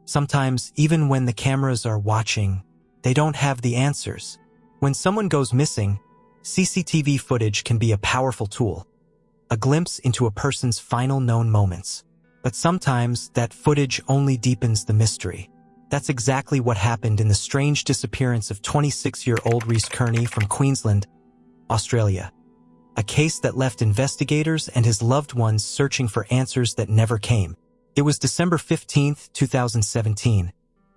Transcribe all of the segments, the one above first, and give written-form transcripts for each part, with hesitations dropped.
Sometimes, even when the cameras are watching, they don't have the answers. When someone goes missing, CCTV footage can be a powerful tool, a glimpse into a person's final known moments. But sometimes that footage only deepens the mystery. That's exactly what happened in the strange disappearance of 26-year-old Reece Kearney from Queensland, Australia. A case that left investigators and his loved ones searching for answers that never came. It was December 15, 2017,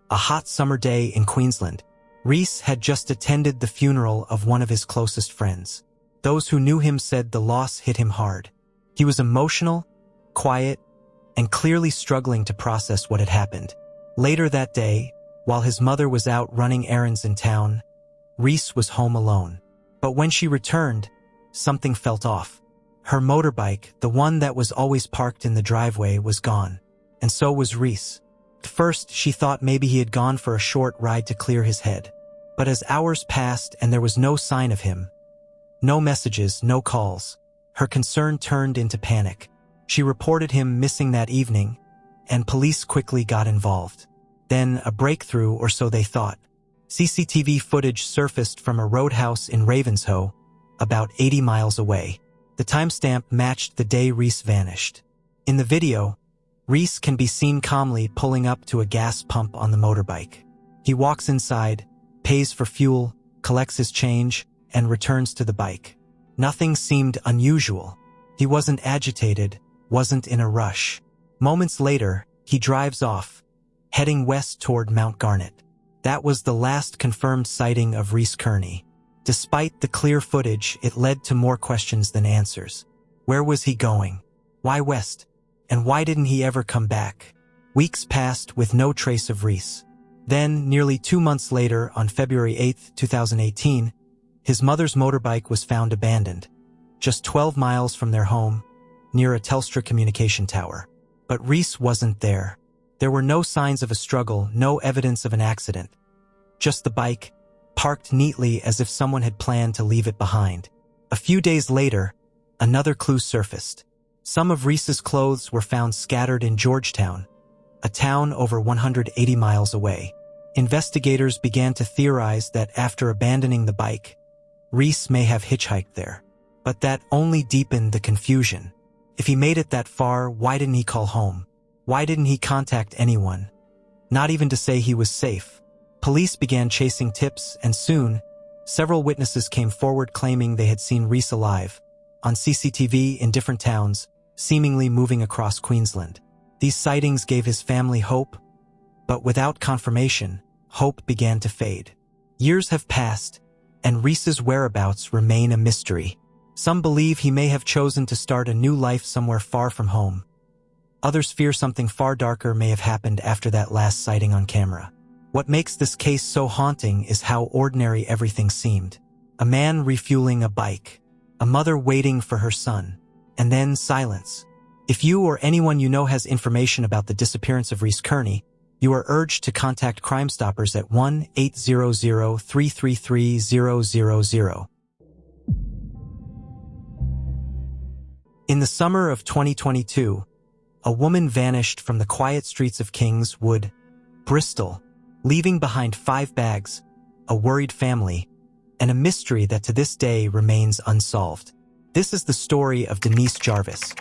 a hot summer day in Queensland. Reece had just attended the funeral of one of his closest friends. Those who knew him said the loss hit him hard. He was emotional, quiet, and clearly struggling to process what had happened. Later that day, while his mother was out running errands in town, Reece was home alone. But when she returned, something felt off. Her motorbike, the one that was always parked in the driveway, was gone. And so was Reece. At first, she thought maybe he had gone for a short ride to clear his head. But as hours passed and there was no sign of him, no messages, no calls, her concern turned into panic. She reported him missing that evening, and police quickly got involved. Then a breakthrough, or so they thought. CCTV footage surfaced from a roadhouse in Ravenshoe, about 80 miles away. The timestamp matched the day Reece vanished. In the video, Reece can be seen calmly pulling up to a gas pump on the motorbike. He walks inside, pays for fuel, collects his change, and returns to the bike. Nothing seemed unusual. He wasn't agitated, wasn't in a rush. Moments later, he drives off, heading west toward Mount Garnet. That was the last confirmed sighting of Reece Kearney. Despite the clear footage, it led to more questions than answers. Where was he going? Why west? And why didn't he ever come back? Weeks passed with no trace of Reece. Then, nearly 2 months later, on February 8, 2018, his mother's motorbike was found abandoned, just 12 miles from their home, near a Telstra communication tower. But Reece wasn't there. There were no signs of a struggle, no evidence of an accident. Just the bike, parked neatly as if someone had planned to leave it behind. A few days later, another clue surfaced. Some of Reece's clothes were found scattered in Georgetown, a town over 180 miles away. Investigators began to theorize that after abandoning the bike, Reece may have hitchhiked there. But that only deepened the confusion. If he made it that far, why didn't he call home? Why didn't he contact anyone? Not even to say he was safe. Police began chasing tips, and soon, several witnesses came forward claiming they had seen Reece alive, on CCTV in different towns, seemingly moving across Queensland. These sightings gave his family hope, but without confirmation, hope began to fade. Years have passed, and Reece's whereabouts remain a mystery. Some believe he may have chosen to start a new life somewhere far from home. Others fear something far darker may have happened after that last sighting on camera. What makes this case so haunting is how ordinary everything seemed. A man refueling a bike, a mother waiting for her son, and then silence. If you or anyone you know has information about the disappearance of Reece Kearney, you are urged to contact Crime Stoppers at 1-800-333-000. In the summer of 2022, a woman vanished from the quiet streets of Kingswood, Bristol, leaving behind 5 bags, a worried family, and a mystery that to this day remains unsolved. This is the story of Denise Jarvis,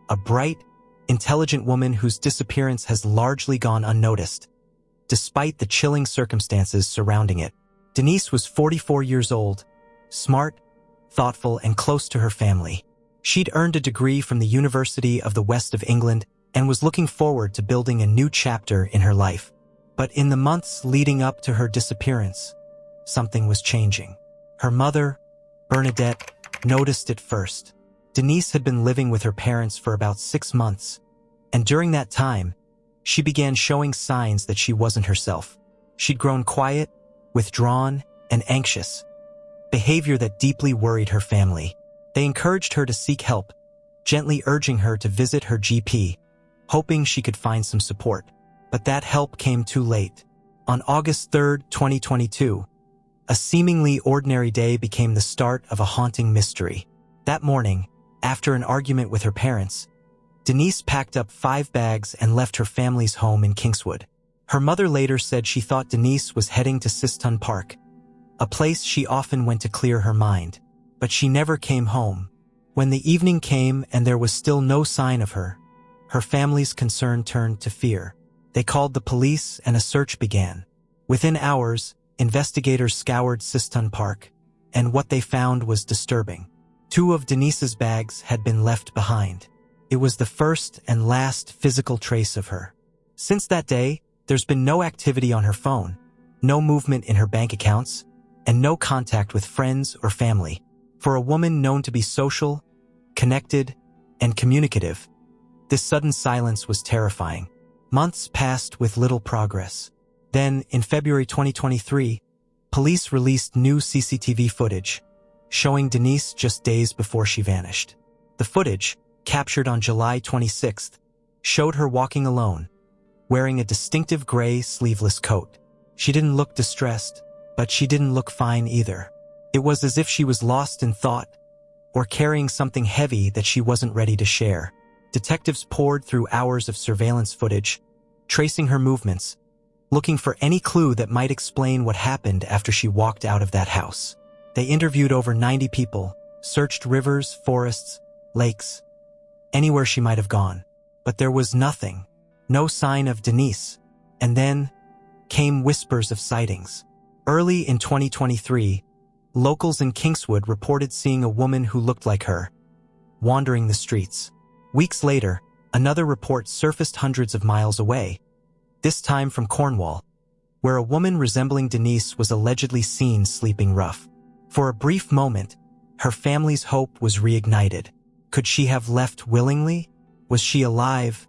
a bright, intelligent woman whose disappearance has largely gone unnoticed, despite the chilling circumstances surrounding it. Denise was 44 years old, smart, thoughtful, and close to her family. She'd earned a degree from the University of the West of England and was looking forward to building a new chapter in her life. But in the months leading up to her disappearance, something was changing. Her mother, Bernadette, noticed it first. Denise had been living with her parents for about 6 months, and during that time, she began showing signs that she wasn't herself. She'd grown quiet, withdrawn, and anxious, behavior that deeply worried her family. They encouraged her to seek help, gently urging her to visit her GP, hoping she could find some support. But that help came too late. On August 3, 2022, a seemingly ordinary day became the start of a haunting mystery. That morning, after an argument with her parents, Denise packed up 5 bags and left her family's home in Kingswood. Her mother later said she thought Denise was heading to Sistun Park, a place she often went to clear her mind. But she never came home. When the evening came and there was still no sign of her, her family's concern turned to fear. They called the police and a search began. Within hours, investigators scoured Sistun Park, and what they found was disturbing. 2 of Denise's bags had been left behind. It was the first and last physical trace of her. Since that day, there's been no activity on her phone, no movement in her bank accounts, and no contact with friends or family. For a woman known to be social, connected, and communicative, this sudden silence was terrifying. Months passed with little progress. Then, in February 2023, police released new CCTV footage, showing Denise just days before she vanished. The footage, captured on July 26th, showed her walking alone, wearing a distinctive gray sleeveless coat. She didn't look distressed, but she didn't look fine either. It was as if she was lost in thought, or carrying something heavy that she wasn't ready to share. Detectives poured through hours of surveillance footage, tracing her movements, looking for any clue that might explain what happened after she walked out of that house. They interviewed over 90 people, searched rivers, forests, lakes, anywhere she might have gone. But there was nothing, no sign of Denise. And then came whispers of sightings. Early in 2023, locals in Kingswood reported seeing a woman who looked like her, wandering the streets. Weeks later, another report surfaced hundreds of miles away, this time from Cornwall, where a woman resembling Denise was allegedly seen sleeping rough. For a brief moment, her family's hope was reignited. Could she have left willingly? Was she alive,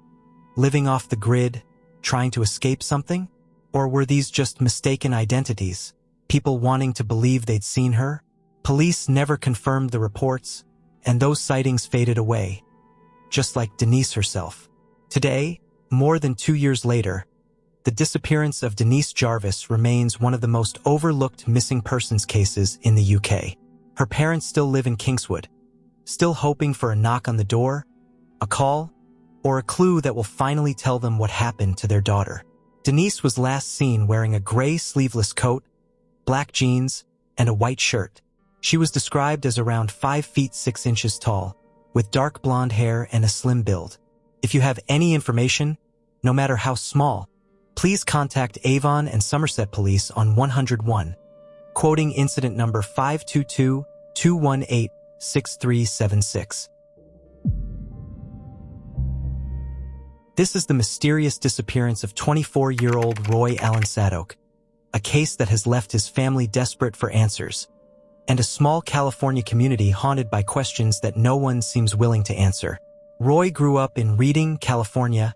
living off the grid, trying to escape something? Or were these just mistaken identities, people wanting to believe they'd seen her? Police never confirmed the reports, and those sightings faded away, just like Denise herself. Today, more than 2 years later, the disappearance of Denise Jarvis remains one of the most overlooked missing persons cases in the UK. Her parents still live in Kingswood, still hoping for a knock on the door, a call, or a clue that will finally tell them what happened to their daughter. Denise was last seen wearing a gray sleeveless coat, black jeans, and a white shirt. She was described as around 5 feet 6 inches tall, with dark blonde hair and a slim build. If you have any information, no matter how small, please contact Avon and Somerset Police on 101, quoting incident number 522-218-6376. This is the mysterious disappearance of 24-year-old Rory Allen Satoke, a case that has left his family desperate for answers, and a small California community haunted by questions that no one seems willing to answer. Rory grew up in Reading, California,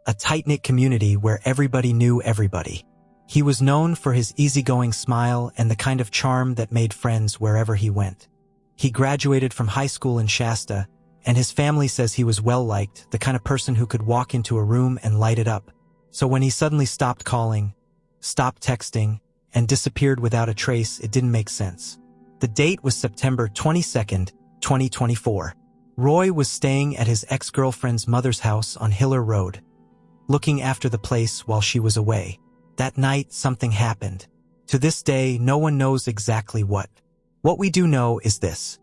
a tight-knit community where everybody knew everybody. He was known for his easygoing smile and the kind of charm that made friends wherever he went. He graduated from high school in Shasta, and his family says he was well-liked, the kind of person who could walk into a room and light it up. So when he suddenly stopped calling, stopped texting, and disappeared without a trace, it didn't make sense. The date was September 22nd, 2024. Rory was staying at his ex-girlfriend's mother's house on Hiller Road, looking after the place while she was away. That night, something happened. To this day, no one knows exactly what. What we do know is this.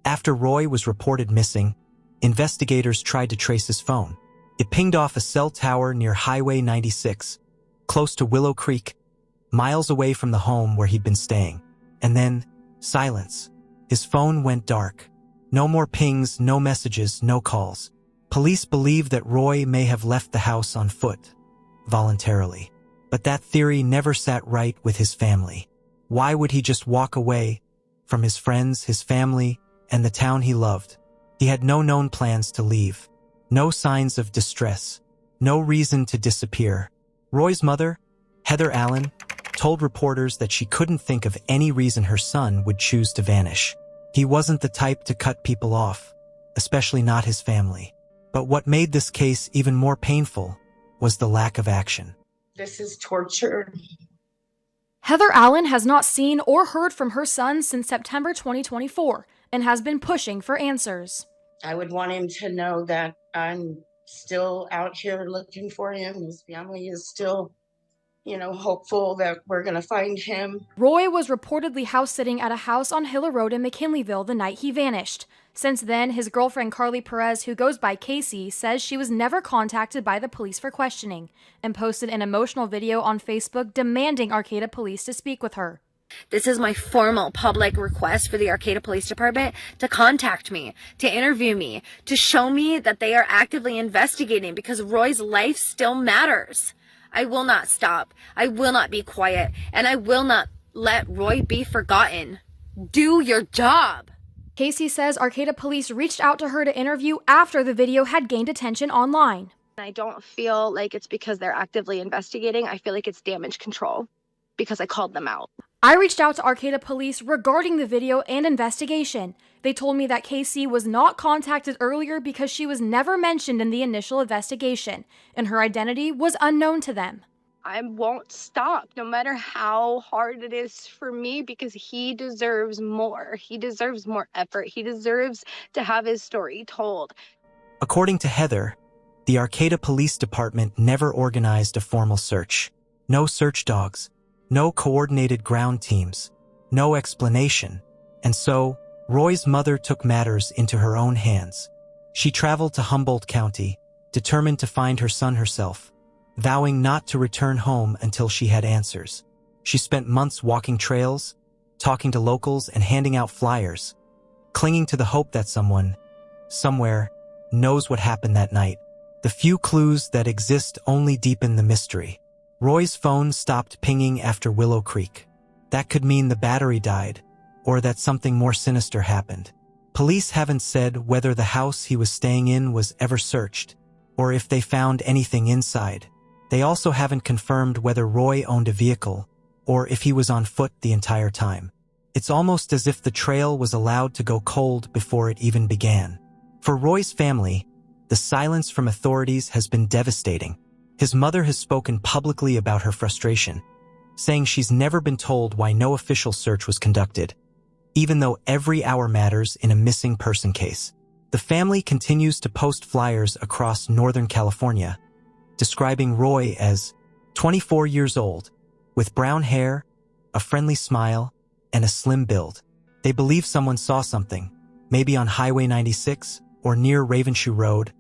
After Rory was reported missing, investigators tried to trace his phone. It pinged off a cell tower near Highway 96, close to Willow Creek, miles away from the home where he'd been staying. And then, silence. His phone went dark. No more pings, no messages, no calls. Police believe that Rory may have left the house on foot, voluntarily. But that theory never sat right with his family. Why would he just walk away from his friends, his family, and the town he loved? He had no known plans to leave, no signs of distress, no reason to disappear. Rory's mother, Heather Allen, told reporters that she couldn't think of any reason her son would choose to vanish. He wasn't the type to cut people off, especially not his family. But what made this case even more painful was the lack of action. This is torture. Heather Allen has not seen or heard from her son since September 2024 and has been pushing for answers. I would want him to know that I'm still out here looking for him. His family is still hopeful that we're going to find him. Roy was reportedly house sitting at a house on Hiller Road in McKinleyville the night he vanished. Since then, his girlfriend Carly Perez, who goes by Casey, says she was never contacted by the police for questioning and posted an emotional video on Facebook demanding Arcata police to speak with her. This is my formal public request for the Arcata Police Department to contact me, to interview me, to show me that they are actively investigating because Roy's life still matters. I will not stop. I will not be quiet. And I will not let Roy be forgotten. Do your job. Casey says Arcata police reached out to her to interview after the video had gained attention online. I don't feel like it's because they're actively investigating. I feel like it's damage control because I called them out. I reached out to Arcata police regarding the video and investigation. They told me that Casey was not contacted earlier because she was never mentioned in the initial investigation, and her identity was unknown to them. I won't stop, no matter how hard it is for me, because he deserves more. He deserves more effort. He deserves to have his story told. According to Heather, the Arcata Police Department never organized a formal search. No search dogs. No coordinated ground teams, no explanation, and so Roy's mother took matters into her own hands. She traveled to Humboldt County, determined to find her son herself, vowing not to return home until she had answers. She spent months walking trails, talking to locals and handing out flyers, clinging to the hope that someone, somewhere, knows what happened that night. The few clues that exist only deepen the mystery. Roy's phone stopped pinging after Willow Creek. That could mean the battery died, or that something more sinister happened. Police haven't said whether the house he was staying in was ever searched, or if they found anything inside. They also haven't confirmed whether Roy owned a vehicle, or if he was on foot the entire time. It's almost as if the trail was allowed to go cold before it even began. For Roy's family, the silence from authorities has been devastating. His mother has spoken publicly about her frustration, saying she's never been told why no official search was conducted, even though every hour matters in a missing person case. The family continues to post flyers across Northern California, describing Roy as 24 years old, with brown hair, a friendly smile, and a slim build. They believe someone saw something, maybe on Highway 96 or near Ravenshoe Road,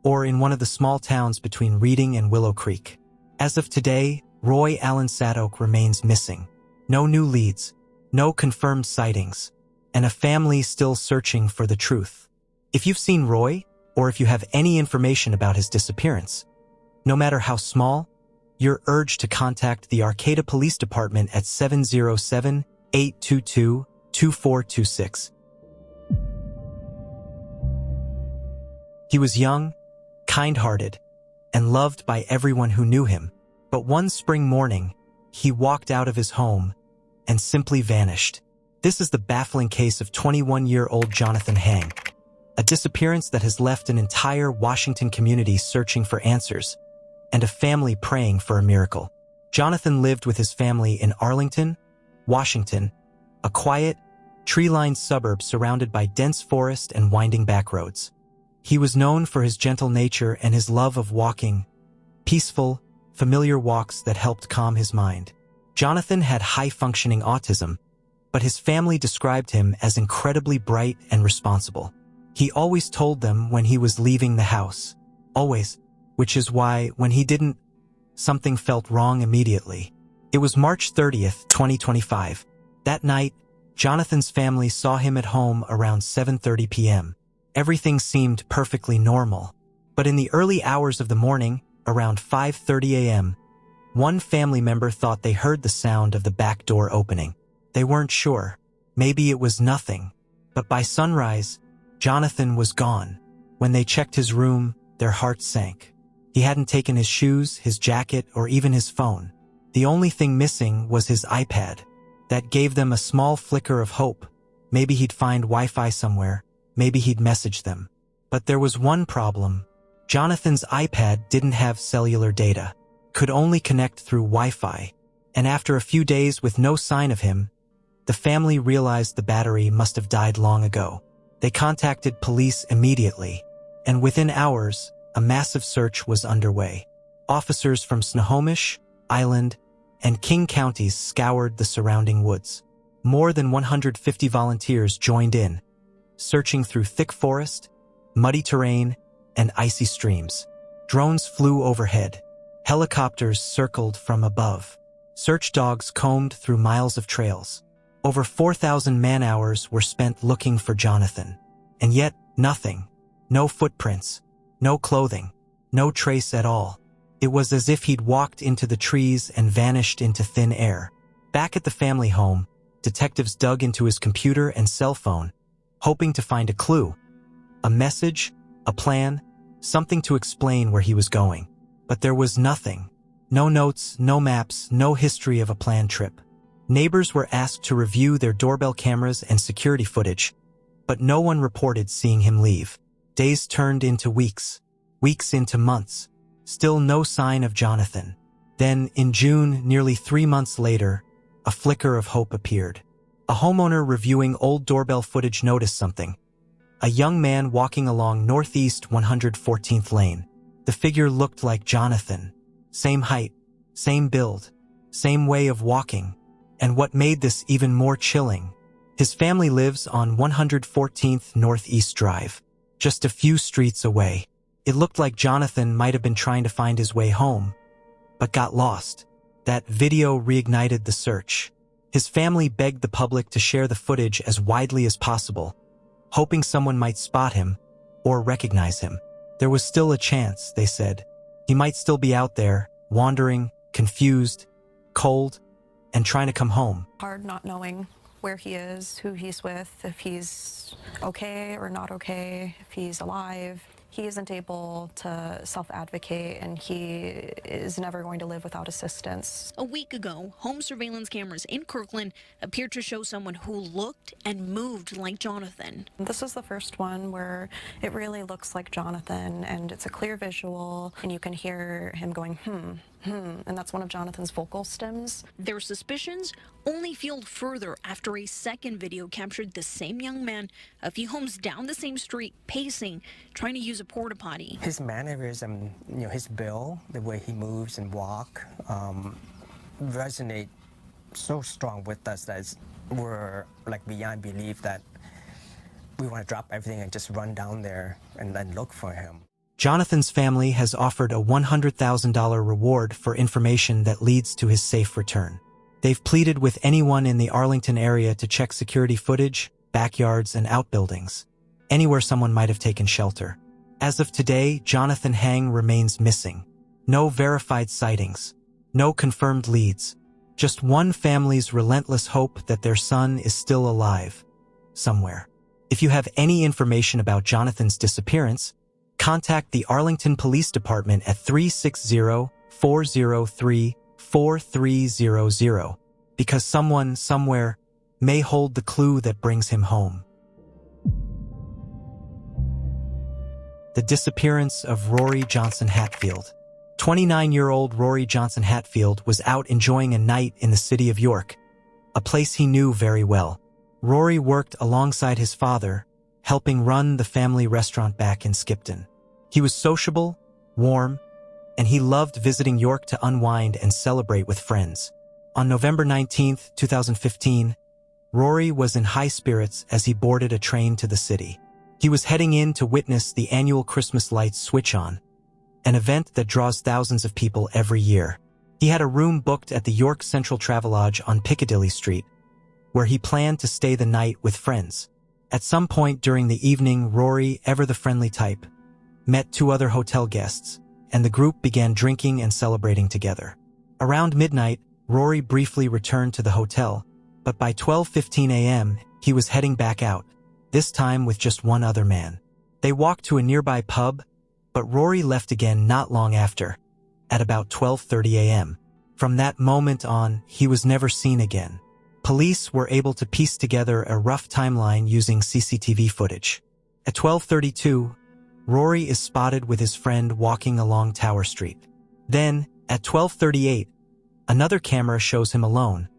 or in one of the small towns between Reading and Willow Creek. As of today, Roy Allen Satoke remains missing. No new leads, no confirmed sightings, and a family still searching for the truth. If you've seen Roy, or if you have any information about his disappearance, no matter how small, you're urged to contact the Arcata Police Department at 707-822-2426. He was young, kind-hearted, and loved by everyone who knew him. But one spring morning, he walked out of his home and simply vanished. This is the baffling case of 21-year-old Jonathan Hang, a disappearance that has left an entire Washington community searching for answers and a family praying for a miracle. Jonathan lived with his family in Arlington, Washington, a quiet, tree-lined suburb surrounded by dense forest and winding back roads. He was known for his gentle nature and his love of walking, peaceful, familiar walks that helped calm his mind. Jonathan had high-functioning autism, but his family described him as incredibly bright and responsible. He always told them when he was leaving the house. Always, which is why, when he didn't, something felt wrong immediately. It was March 30th, 2025. That night, Jonathan's family saw him at home around 7:30 p.m. Everything seemed perfectly normal. But in the early hours of the morning, around 5:30 a.m., one family member thought they heard the sound of the back door opening. They weren't sure. Maybe it was nothing. But by sunrise, Jonathan was gone. When they checked his room, their hearts sank. He hadn't taken his shoes, his jacket, or even his phone. The only thing missing was his iPad. That gave them a small flicker of hope. Maybe he'd find Wi-Fi somewhere. Maybe he'd message them. But there was one problem. Jonathan's iPad didn't have cellular data, could only connect through Wi-Fi. And after a few days with no sign of him, the family realized the battery must have died long ago. They contacted police immediately, and within hours, a massive search was underway. Officers from Snohomish, Island, and King counties scoured the surrounding woods. More than 150 volunteers joined in, searching through thick forest, muddy terrain, and icy streams. Drones flew overhead. Helicopters circled from above. Search dogs combed through miles of trails. Over 4,000 man-hours were spent looking for Jonathan. And yet, nothing. No footprints. No clothing. No trace at all. It was as if he'd walked into the trees and vanished into thin air. Back at the family home, detectives dug into his computer and cell phone, hoping to find a clue. A message, a plan, something to explain where he was going. But there was nothing. No notes, no maps, no history of a planned trip. Neighbors were asked to review their doorbell cameras and security footage, but no one reported seeing him leave. Days turned into weeks, weeks into months. Still no sign of Jonathan. Then, in June, nearly 3 months later, a flicker of hope appeared. A homeowner reviewing old doorbell footage noticed something. A young man walking along Northeast 114th Lane. The figure looked like Jonathan. Same height, same build, same way of walking. And what made this even more chilling, his family lives on 114th Northeast Drive, just a few streets away. It looked like Jonathan might have been trying to find his way home, but got lost. That video reignited the search. His family begged the public to share the footage as widely as possible, hoping someone might spot him or recognize him. There was still a chance, they said. He might still be out there, wandering, confused, cold, and trying to come home. Hard not knowing where he is, who he's with, if he's okay or not okay, if he's alive. He isn't able to self-advocate, and he is never going to live without assistance. A week ago, home surveillance cameras in Kirkland appeared to show someone who looked and moved like Jonathan. This is the first one where it really looks like Jonathan, and it's a clear visual, and you can hear him going, and that's one of Jonathan's vocal stems. Their suspicions only fueled further after a second video captured the same young man a few homes down the same street, pacing, trying to use a porta potty. His mannerism, his build, the way he moves and walk, resonate so strong with us that we're like beyond belief that we want to drop everything and just run down there and then look for him. Jonathan's family has offered a $100,000 reward for information that leads to his safe return. They've pleaded with anyone in the Arlington area to check security footage, backyards, and outbuildings, anywhere someone might have taken shelter. As of today, Jonathan Hang remains missing. No verified sightings, no confirmed leads, just one family's relentless hope that their son is still alive, somewhere. If you have any information about Jonathan's disappearance, contact the Arlington Police Department at 360-403-4300, because someone, somewhere, may hold the clue that brings him home. The disappearance of Rory Johnson Hatfield. 29-year-old Rory Johnson Hatfield was out enjoying a night in the city of York, a place he knew very well. Rory worked alongside his father, helping run the family restaurant back in Skipton. He was sociable, warm, and he loved visiting York to unwind and celebrate with friends. On November 19, 2015, Rory was in high spirits as he boarded a train to the city. He was heading in to witness the annual Christmas lights switch on, an event that draws thousands of people every year. He had a room booked at the York Central Travelodge on Piccadilly Street, where he planned to stay the night with friends. At some point during the evening, Rory, ever the friendly type, met 2 other hotel guests, and the group began drinking and celebrating together. Around midnight, Rory briefly returned to the hotel, but by 12:15 a.m., he was heading back out, this time with just one other man. They walked to a nearby pub, but Rory left again not long after, at about 12:30 a.m. From that moment on, he was never seen again. Police were able to piece together a rough timeline using CCTV footage. At 12:32, Rory is spotted with his friend walking along Tower Street. Then, at 12:38, another camera shows him alone,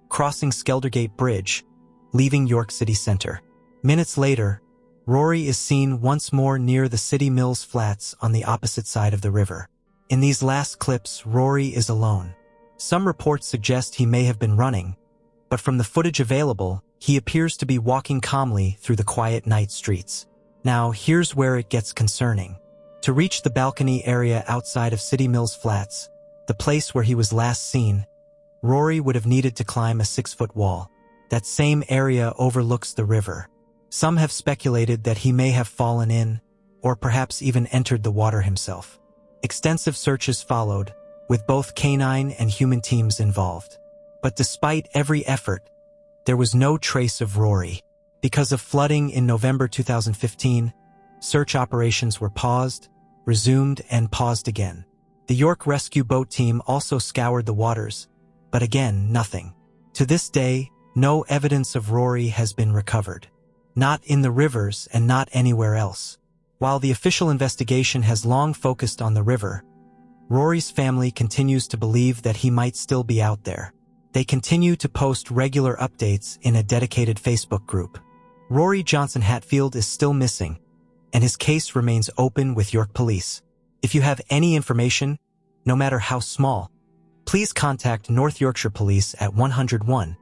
crossing Skeldergate Bridge, leaving York City Center. Minutes later, Rory is seen once more near the City Mills Flats on the opposite side of the river. In these last clips, Rory is alone, Some reports suggest he may have been running, but from the footage available, he appears to be walking calmly through the quiet night streets. Now, here's where it gets concerning. To reach the balcony area outside of City Mills Flats, the place where he was last seen, Rory would have needed to climb a 6-foot wall. That same area overlooks the river. Some have speculated that he may have fallen in, or perhaps even entered the water himself. Extensive searches followed, with both canine and human teams involved. But despite every effort, there was no trace of Rory. Because of flooding in November 2015, search operations were paused, resumed, and paused again. The York Rescue Boat Team also scoured the waters, but again, nothing. To this day, no evidence of Rory has been recovered. Not in the rivers and not anywhere else. While the official investigation has long focused on the river, Rory's family continues to believe that he might still be out there. They continue to post regular updates in a dedicated Facebook group. Rory Johnson Hatfield is still missing, and his case remains open with York Police. If you have any information, no matter how small, please contact North Yorkshire Police at 101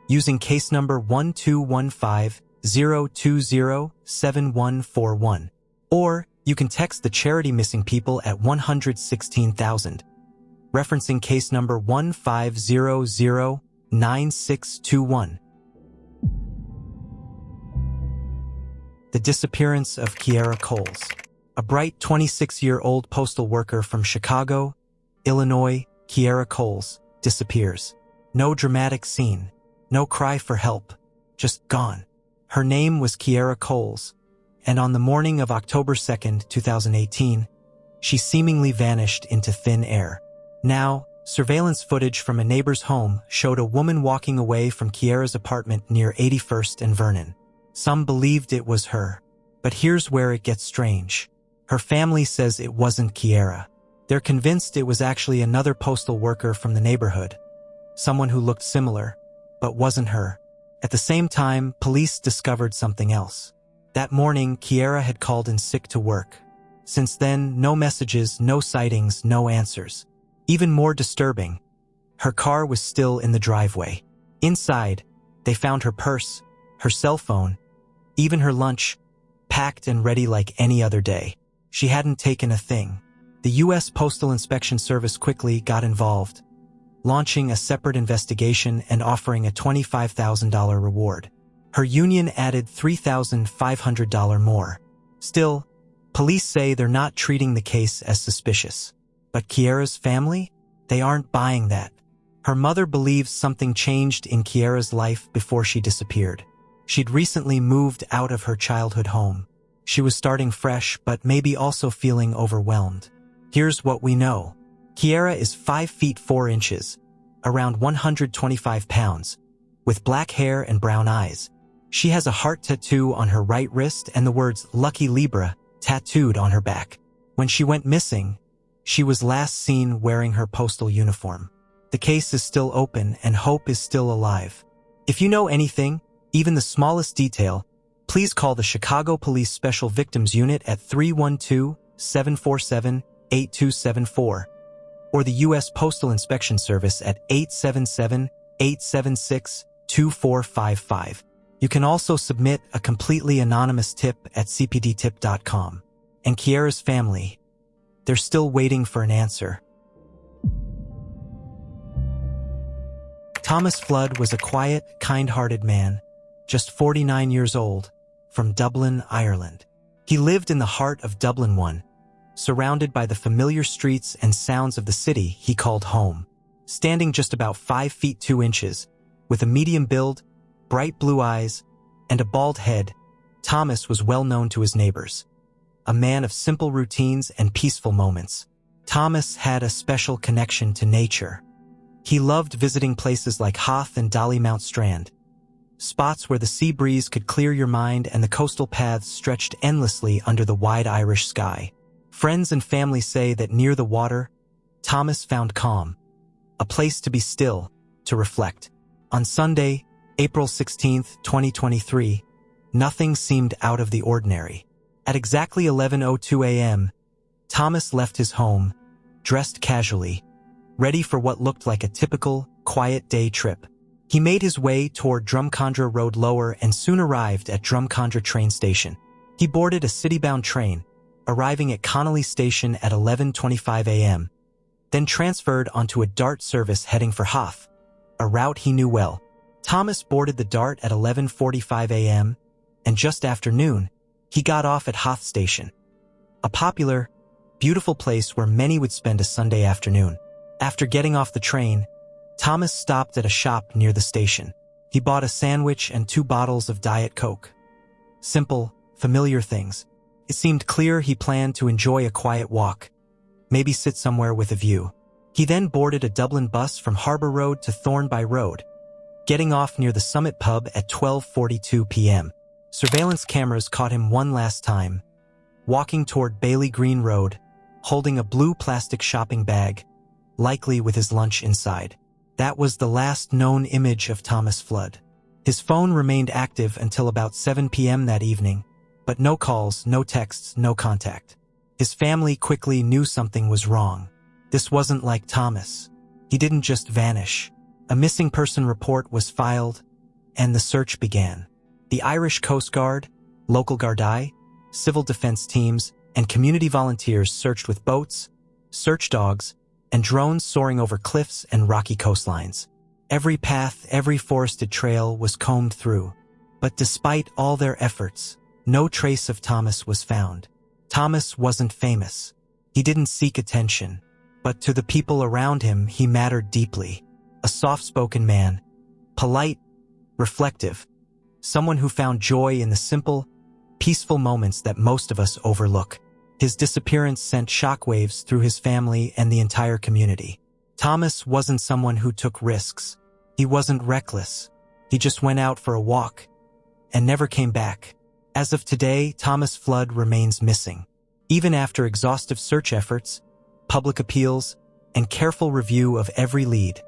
using case number 1215-020-7141, or you can text the charity Missing People at 116,000, referencing case number 15009621. The disappearance of Kierra Coles. A bright 26-year-old postal worker from Chicago, Illinois, Kierra Coles, disappears. No dramatic scene, no cry for help, just gone. Her name was Kierra Coles, and on the morning of October 2nd, 2018, she seemingly vanished into thin air. Now, surveillance footage from a neighbor's home showed a woman walking away from Kierra's apartment near 81st and Vernon. Some believed it was her, but here's where it gets strange. Her family says it wasn't Kierra. They're convinced it was actually another postal worker from the neighborhood, someone who looked similar, but wasn't her. At the same time, police discovered something else. That morning, Kierra had called in sick to work. Since then, no messages, no sightings, no answers. Even more disturbing, her car was still in the driveway. Inside, they found her purse, her cell phone, even her lunch, packed and ready like any other day. She hadn't taken a thing. The U.S. Postal Inspection Service quickly got involved, launching a separate investigation and offering a $25,000 reward. Her union added $3,500 more. Still, police say they're not treating the case as suspicious. But Kierra's family? They aren't buying that. Her mother believes something changed in Kierra's life before she disappeared. She'd recently moved out of her childhood home. She was starting fresh, but maybe also feeling overwhelmed. Here's what we know. Kierra is 5 feet 4 inches, around 125 pounds, with black hair and brown eyes. She has a heart tattoo on her right wrist and the words Lucky Libra tattooed on her back. When she went missing, she was last seen wearing her postal uniform. The case is still open and hope is still alive. If you know anything, even the smallest detail, please call the Chicago Police Special Victims Unit at 312-747-8274 or the U.S. Postal Inspection Service at 877-876-2455. You can also submit a completely anonymous tip at cpdtip.com. And Kierra's family, they're still waiting for an answer. Thomas Flood was a quiet, kind-hearted man, just 49 years old, from Dublin, Ireland. He lived in the heart of Dublin 1, surrounded by the familiar streets and sounds of the city he called home. Standing just about 5 feet 2 inches, with a medium build, bright blue eyes, and a bald head, Thomas was well known to his neighbors. A man of simple routines and peaceful moments. Thomas had a special connection to nature. He loved visiting places like Howth and Dollymount Strand, spots where the sea breeze could clear your mind and the coastal paths stretched endlessly under the wide Irish sky. Friends and family say that near the water, Thomas found calm, a place to be still, to reflect. On Sunday, April 16, 2023, nothing seemed out of the ordinary. At exactly 11:02 a.m., Thomas left his home, dressed casually, ready for what looked like a typical, quiet day trip. He made his way toward Drumcondra Road Lower and soon arrived at Drumcondra train station. He boarded a city-bound train, arriving at Connolly Station at 11:25 a.m., then transferred onto a DART service heading for Hoth, a route he knew well. Thomas boarded the DART at 11:45 a.m., and just after noon, he got off at Hoth Station, a popular, beautiful place where many would spend a Sunday afternoon. After getting off the train, Thomas stopped at a shop near the station. He bought a sandwich and 2 bottles of Diet Coke. Simple, familiar things. It seemed clear he planned to enjoy a quiet walk, maybe sit somewhere with a view. He then boarded a Dublin bus from Harbour Road to Thornby Road, getting off near the Summit Pub at 12:42 p.m. Surveillance cameras caught him one last time, walking toward Bailey Green Road, holding a blue plastic shopping bag, likely with his lunch inside. That was the last known image of Thomas Flood. His phone remained active until about 7 p.m. that evening, but no calls, no texts, no contact. His family quickly knew something was wrong. This wasn't like Thomas. He didn't just vanish. A missing person report was filed, and the search began. The Irish Coast Guard, local Gardaí, civil defense teams, and community volunteers searched with boats, search dogs, and drones soaring over cliffs and rocky coastlines. Every path, every forested trail was combed through. But despite all their efforts, no trace of Thomas was found. Thomas wasn't famous. He didn't seek attention. But to the people around him, he mattered deeply. A soft-spoken man, polite, reflective, someone who found joy in the simple, peaceful moments that most of us overlook. His disappearance sent shockwaves through his family and the entire community. Thomas wasn't someone who took risks. He wasn't reckless. He just went out for a walk and never came back. As of today, Thomas Flood remains missing. Even after exhaustive search efforts, public appeals, and careful review of every lead,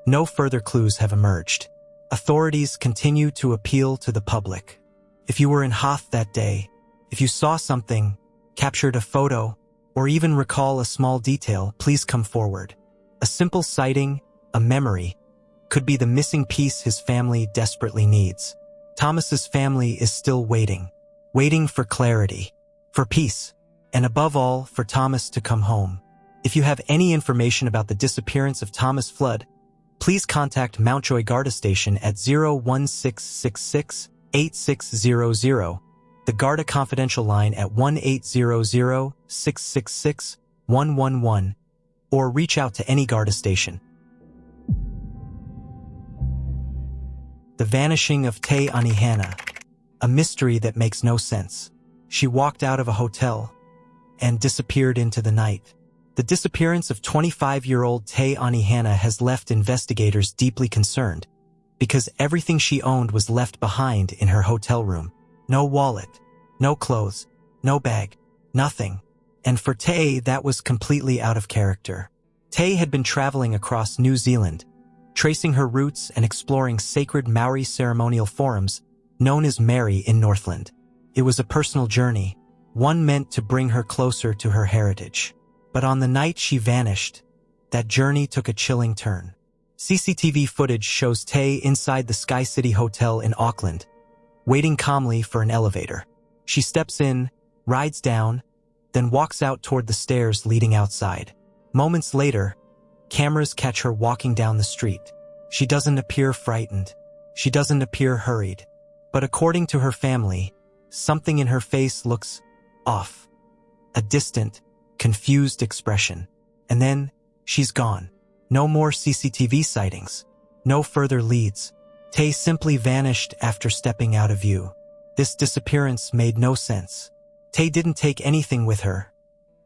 no further clues have emerged. Authorities continue to appeal to the public. If you were in Hoth that day, if you saw something, captured a photo, or even recall a small detail, please come forward. A simple sighting, a memory, could be the missing piece his family desperately needs. Thomas's family is still waiting for clarity, for peace, and above all, for Thomas to come home. If you have any information about the disappearance of Thomas Flood, please contact Mountjoy Garda Station at 01666-8600, the Garda Confidential line at 1-800-666-111, or reach out to any Garda station. The vanishing of Tay Anihana, a mystery that makes no sense. She walked out of a hotel and disappeared into the night. The disappearance of 25-year-old Tay Anihana has left investigators deeply concerned because everything she owned was left behind in her hotel room. No wallet, no clothes, no bag, nothing. And for Tay, that was completely out of character. Tay had been traveling across New Zealand, tracing her roots and exploring sacred Maori ceremonial forums known as Mary in Northland. It was a personal journey, one meant to bring her closer to her heritage. But on the night she vanished, that journey took a chilling turn. CCTV footage shows Tay inside the Sky City Hotel in Auckland, waiting calmly for an elevator. She steps in, rides down, then walks out toward the stairs leading outside. Moments later, cameras catch her walking down the street. She doesn't appear frightened. She doesn't appear hurried. But according to her family, something in her face looks off. A distant, confused expression. And then, she's gone. No more CCTV sightings. No further leads. Tay simply vanished after stepping out of view. This disappearance made no sense. Tay didn't take anything with her,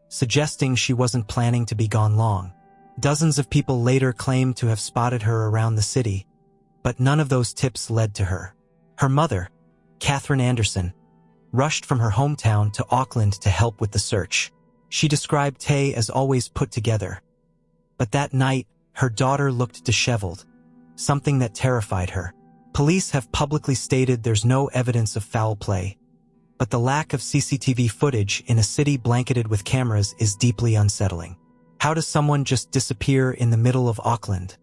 suggesting she wasn't planning to be gone long. Dozens of people later claimed to have spotted her around the city, but none of those tips led to her. Her mother, Catherine Anderson, rushed from her hometown to Auckland to help with the search. She described Tay as always put together. But that night, her daughter looked disheveled, something that terrified her. Police have publicly stated there's no evidence of foul play, but the lack of CCTV footage in a city blanketed with cameras is deeply unsettling. How does someone just disappear in the middle of Auckland?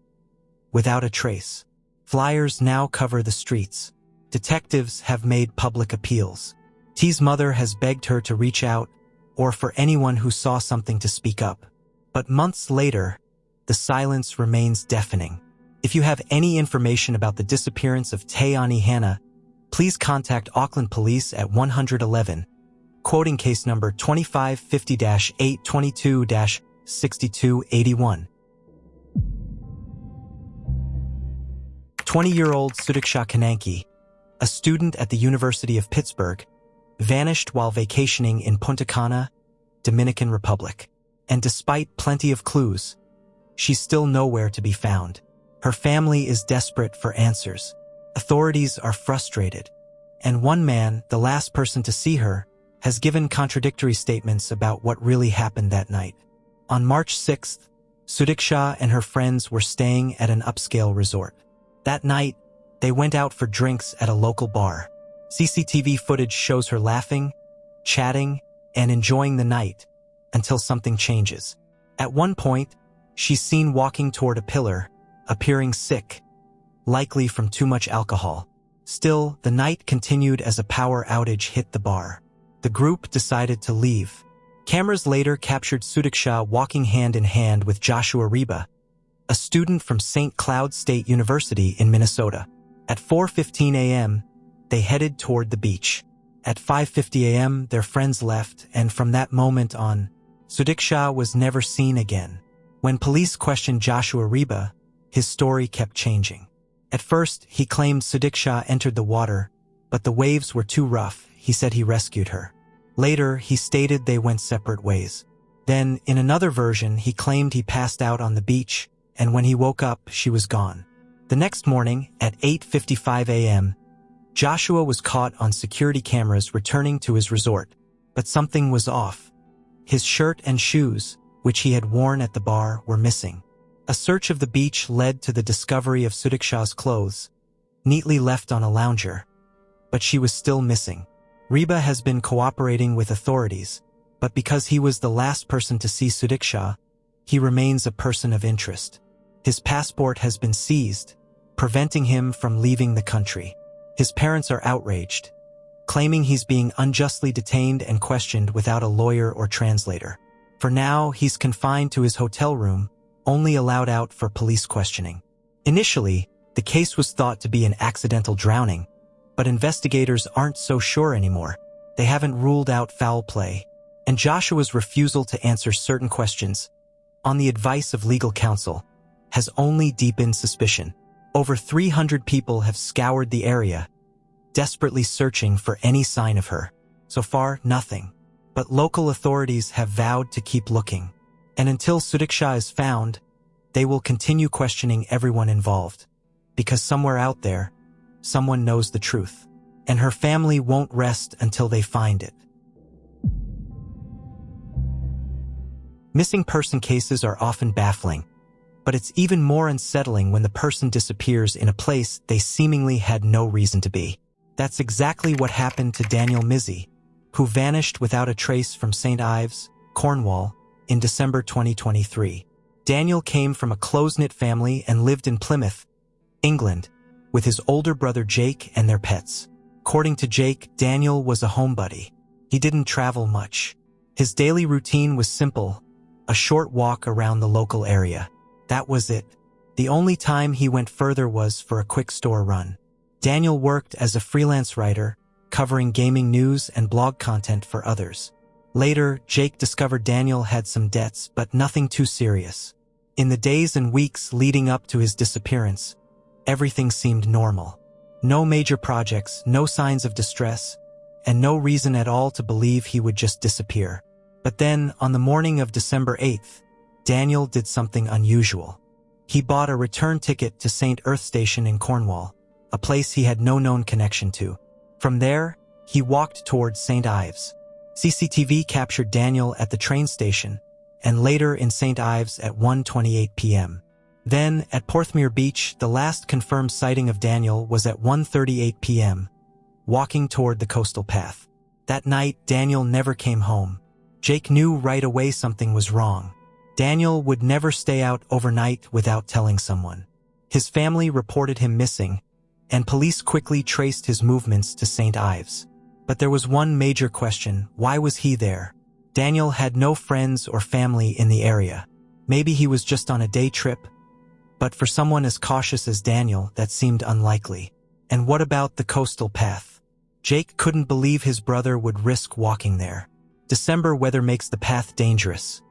Without a trace. Flyers now cover the streets. Detectives have made public appeals. T's mother has begged her to reach out, or for anyone who saw something to speak up. But months later, the silence remains deafening. If you have any information about the disappearance of Te Anihana, please contact Auckland Police at 111, quoting case number 2550-822-6281. 20-year-old SUDIKSHA KONANKI, a student at the University of Pittsburgh, vanished while vacationing in Punta Cana, Dominican Republic. And despite plenty of clues, she's still nowhere to be found. Her family is desperate for answers. Authorities are frustrated. And one man, the last person to see her, has given contradictory statements about what really happened that night. On March 6th, SUDIKSHA and her friends were staying at an upscale resort. That night, they went out for drinks at a local bar. CCTV footage shows her laughing, chatting, and enjoying the night until something changes. At one point, she's seen walking toward a pillar, appearing sick, likely from too much alcohol. Still, the night continued as a power outage hit the bar. The group decided to leave. Cameras later captured SUDIKSHA walking hand in hand with Joshua Reba, a student from St. Cloud State University in Minnesota. At 4:15 a.m., they headed toward the beach. At 5:50 a.m., their friends left, and from that moment on, SUDIKSHA was never seen again. When police questioned Joshua Reba, his story kept changing. At first, he claimed SUDIKSHA entered the water, but the waves were too rough. He said he rescued her. Later, he stated they went separate ways. Then, in another version, he claimed he passed out on the beach, and when he woke up, she was gone. The next morning, at 8:55 a.m., Joshua was caught on security cameras returning to his resort, but something was off. His shirt and shoes, which he had worn at the bar, were missing. A search of the beach led to the discovery of SUDIKSHA's clothes, neatly left on a lounger, but she was still missing. Reba has been cooperating with authorities, but because he was the last person to see SUDIKSHA, he remains a person of interest. His passport has been seized, preventing him from leaving the country. His parents are outraged, claiming he's being unjustly detained and questioned without a lawyer or translator. For now, he's confined to his hotel room, only allowed out for police questioning. Initially, the case was thought to be an accidental drowning, but investigators aren't so sure anymore. They haven't ruled out foul play, and Joshua's refusal to answer certain questions, on the advice of legal counsel, has only deepened suspicion. Over 300 people have scoured the area, desperately searching for any sign of her. So far, nothing. But local authorities have vowed to keep looking. And until SUDIKSHA is found, they will continue questioning everyone involved. Because somewhere out there, someone knows the truth. And her family won't rest until they find it. Missing person cases are often baffling, but it's even more unsettling when the person disappears in a place they seemingly had no reason to be. That's exactly what happened to Daniel MIZZI, who vanished without a trace from St. Ives, Cornwall, in December 2023. Daniel came from a close-knit family and lived in Plymouth, England, with his older brother Jake and their pets. According to Jake, Daniel was a homebody. He didn't travel much. His daily routine was simple, a short walk around the local area. That was it. The only time he went further was for a quick store run. Daniel worked as a freelance writer, covering gaming news and blog content for others. Later, Jake discovered Daniel had some debts, but nothing too serious. In the days and weeks leading up to his disappearance, everything seemed normal. No major projects, no signs of distress, and no reason at all to believe he would just disappear. But then, on the morning of December 8th, Daniel did something unusual. He bought a return ticket to St. Earth Station in Cornwall, a place he had no known connection to. From there, he walked towards St. Ives. CCTV captured Daniel at the train station, and later in St. Ives at 1:28 p.m. Then, at Porthmeor Beach, the last confirmed sighting of Daniel was at 1:38 p.m., walking toward the coastal path. That night, Daniel never came home. Jake knew right away something was wrong. Daniel would never stay out overnight without telling someone. His family reported him missing, and police quickly traced his movements to St. Ives. But there was one major question: why was he there? Daniel had no friends or family in the area. Maybe he was just on a day trip, but for someone as cautious as Daniel, that seemed unlikely. And what about the coastal path? Jake couldn't believe his brother would risk walking there. December weather makes the path dangerous.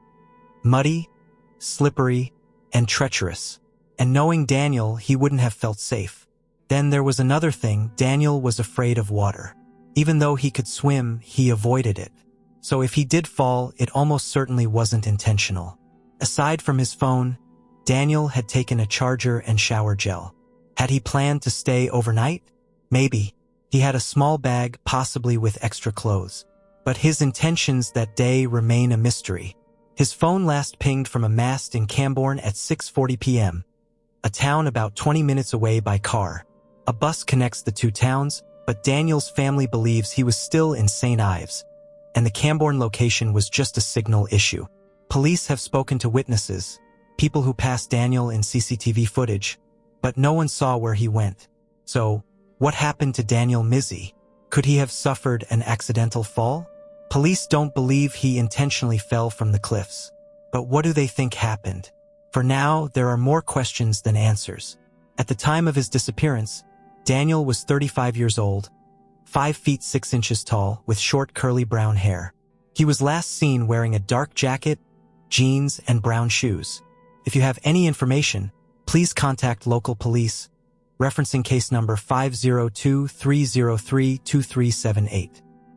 Muddy, slippery, and treacherous. And knowing Daniel, he wouldn't have felt safe. Then there was another thing: Daniel was afraid of water. Even though he could swim, he avoided it. So if he did fall, it almost certainly wasn't intentional. Aside from his phone, Daniel had taken a charger and shower gel. Had he planned to stay overnight? Maybe. He had a small bag, possibly with extra clothes. But his intentions that day remain a mystery. His phone last pinged from a mast in Camborne at 6:40 p.m., a town about 20 minutes away by car. A bus connects the two towns, but Daniel's family believes he was still in St. Ives, and the Camborne location was just a signal issue. Police have spoken to witnesses, people who passed Daniel in CCTV footage, but no one saw where he went. So, what happened to Daniel MIZZI? Could he have suffered an accidental fall? Police don't believe he intentionally fell from the cliffs. But what do they think happened? For now, there are more questions than answers. At the time of his disappearance, Daniel was 35 years old, 5 feet 6 inches tall, with short curly brown hair. He was last seen wearing a dark jacket, jeans, and brown shoes. If you have any information, please contact local police, referencing case number 502-303-2378.